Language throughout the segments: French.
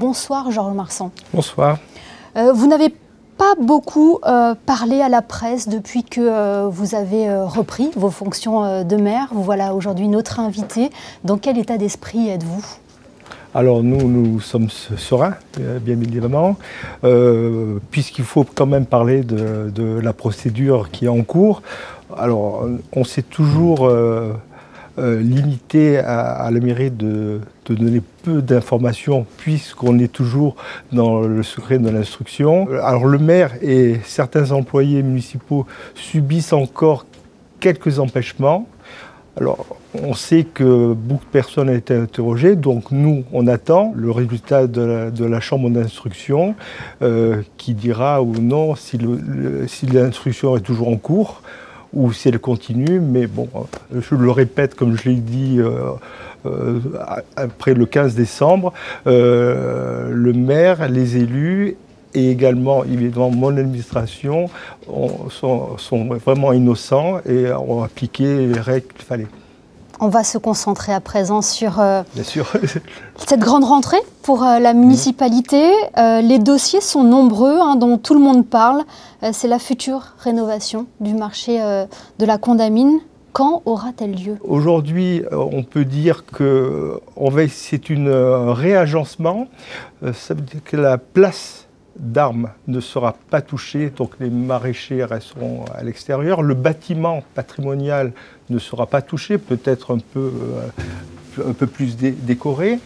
Bonsoir Georges Marsan. Bonsoir. Vous n'avez pas beaucoup parlé à la presse depuis que vous avez repris vos fonctions de maire. Vous voilà aujourd'hui notre invité. Dans quel état d'esprit êtes-vous ? Alors nous sommes sereins, bien évidemment, puisqu'il faut quand même parler de la procédure qui est en cours. Alors on s'est toujours limité à la mairie de donner peu d'informations puisqu'on est toujours dans le secret de l'instruction. Alors le maire et certains employés municipaux subissent encore quelques empêchements. Alors, on sait que beaucoup de personnes ont été interrogées, donc nous, on attend le résultat de la chambre d'instruction qui dira ou non si l'instruction est toujours en cours ou si elle continue. Mais bon, je le répète, comme je l'ai dit après le 15 décembre, le maire, les élus et également, évidemment, mon administration sont vraiment innocents et ont appliqué les règles qu'il fallait. On va se concentrer à présent sur Bien sûr. Cette grande rentrée pour la municipalité. Les dossiers sont nombreux, dont tout le monde parle. C'est la future rénovation du marché de la Condamine. Quand aura-t-elle lieu ? Aujourd'hui, on peut dire que c'est un réagencement. Ça veut dire que la place d'armes ne sera pas touché, donc les maraîchers resteront à l'extérieur. Le bâtiment patrimonial ne sera pas touché, peut-être un peu plus décoré.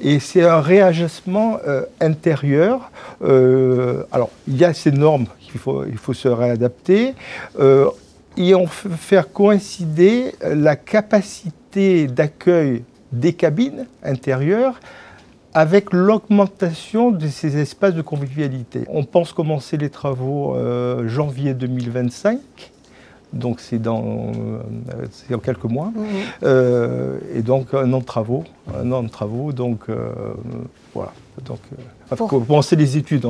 Et c'est un réagencement intérieur. Alors, il y a ces normes qu'il faut se réadapter. Et on fait faire coïncider la capacité d'accueil des cabines intérieures avec l'augmentation de ces espaces de convivialité. On pense commencer les travaux janvier 2025, donc c'est dans quelques mois, et donc un an de travaux, donc voilà. Donc, on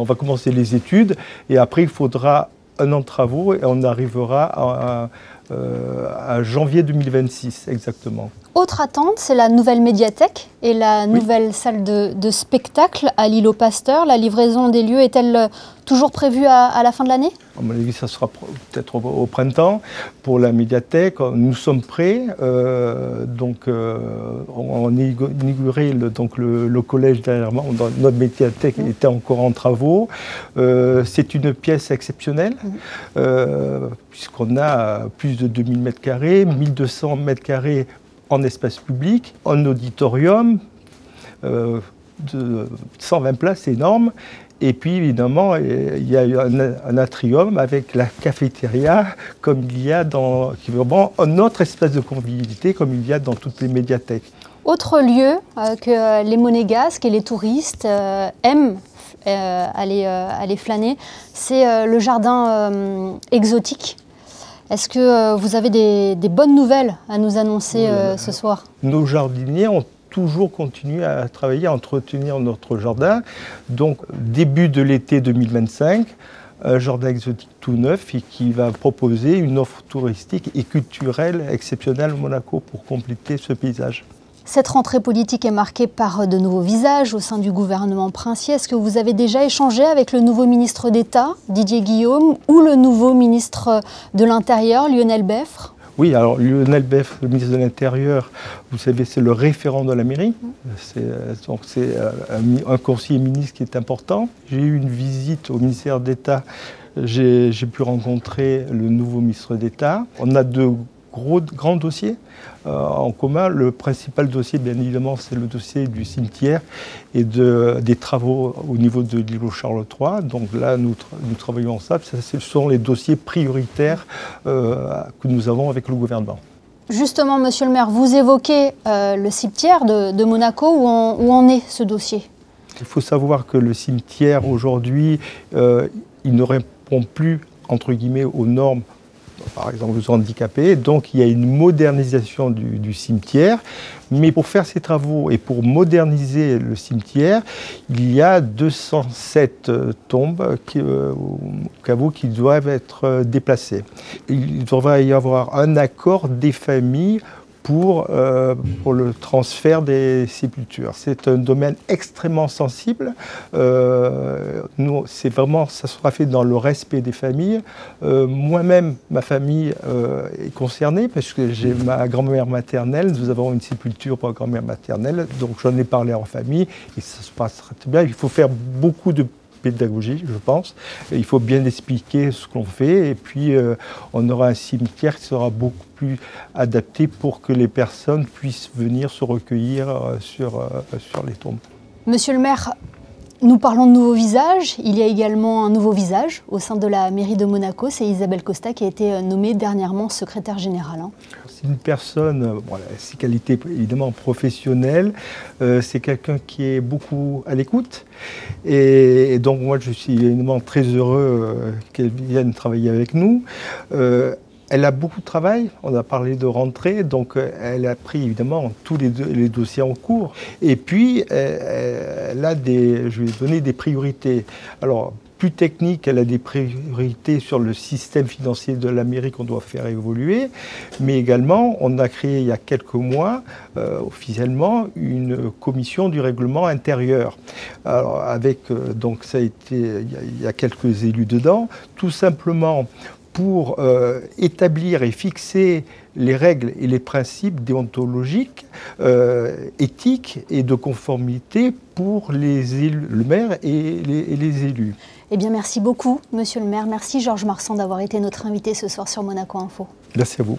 va commencer les études, et après il faudra un an de travaux, et on arrivera à janvier 2026 exactement. Autre attente, c'est la nouvelle médiathèque et la nouvelle salle de spectacle à l'île aux Pasteurs. La livraison des lieux est-elle toujours prévue à la fin de l'année ? À mon avis, ça sera peut-être au printemps. Pour la médiathèque, nous sommes prêts. On a inauguré le collège derrière moi. Notre médiathèque était encore en travaux. C'est une pièce exceptionnelle, puisqu'on a plus de 2000 m², 1200 m² en espace public, en auditorium, de 120 places, c'est énorme. Et puis évidemment, il y a un atrium avec la cafétéria, comme il y a qui est vraiment un autre espace de convivialité, comme il y a dans toutes les médiathèques. Autre lieu que les Monégasques et les touristes aiment aller flâner, c'est le jardin exotique. Est-ce que vous avez des bonnes nouvelles à nous annoncer ce soir ? Nos jardiniers ont toujours continué à travailler, à entretenir notre jardin. Donc, début de l'été 2025, un jardin exotique tout neuf et qui va proposer une offre touristique et culturelle exceptionnelle au Monaco pour compléter ce paysage. Cette rentrée politique est marquée par de nouveaux visages au sein du gouvernement princier. Est-ce que vous avez déjà échangé avec le nouveau ministre d'État, Didier Guillaume, ou le nouveau ministre de l'Intérieur, Lionel Beffre ? Oui, alors Lionel Beffre, le ministre de l'Intérieur, vous savez, c'est le référent de la mairie. C'est un conseiller ministre qui est important. J'ai eu une visite au ministère d'État. J'ai pu rencontrer le nouveau ministre d'État. On a de grands dossiers en commun. Le principal dossier, bien évidemment, c'est le dossier du cimetière et des travaux au niveau de l'îlot Charles III. Donc là, nous travaillons ensemble. Ce sont les dossiers prioritaires que nous avons avec le gouvernement. Justement, monsieur le maire, vous évoquez le cimetière de Monaco. Où en est ce dossier ? Il faut savoir que le cimetière, aujourd'hui, il ne répond plus, entre guillemets, aux normes, par exemple aux handicapés. Donc il y a une modernisation du cimetière. Mais pour faire ces travaux et pour moderniser le cimetière, il y a 207 tombes caveaux qui doivent être déplacées. Il devrait y avoir un accord des familles pour le transfert des sépultures. C'est un domaine extrêmement sensible. Nous, c'est vraiment, ça sera fait dans le respect des familles. Moi-même, ma famille est concernée parce que j'ai ma grand-mère maternelle. Nous avons une sépulture pour ma grand-mère maternelle, donc j'en ai parlé en famille et ça se passera très bien. Il faut faire beaucoup de pédagogie, je pense. Il faut bien expliquer ce qu'on fait et puis on aura un cimetière qui sera beaucoup plus adapté pour que les personnes puissent venir se recueillir sur les tombes. Monsieur le maire, nous parlons de nouveaux visages. Il y a également un nouveau visage au sein de la mairie de Monaco. C'est Isabelle Costa qui a été nommée dernièrement secrétaire générale. C'est une personne, bon, ses qualités évidemment professionnelles, c'est quelqu'un qui est beaucoup à l'écoute. Et donc moi je suis évidemment très heureux qu'elle vienne travailler avec nous. Elle a beaucoup de travail, on a parlé de rentrée, donc elle a pris évidemment tous les dossiers en cours. Et puis, elle a je lui ai donné des priorités. Alors, plus technique, elle a des priorités sur le système financier de la mairie qu'on doit faire évoluer, mais également, on a créé il y a quelques mois, officiellement, une commission du règlement intérieur. Alors, avec, donc ça a été, il y a quelques élus dedans, tout simplement pour établir et fixer les règles et les principes déontologiques, éthiques et de conformité pour les élus, le maire et les élus. Eh bien, merci beaucoup, monsieur le maire. Merci Georges Marsan d'avoir été notre invité ce soir sur Monaco Info. Merci à vous.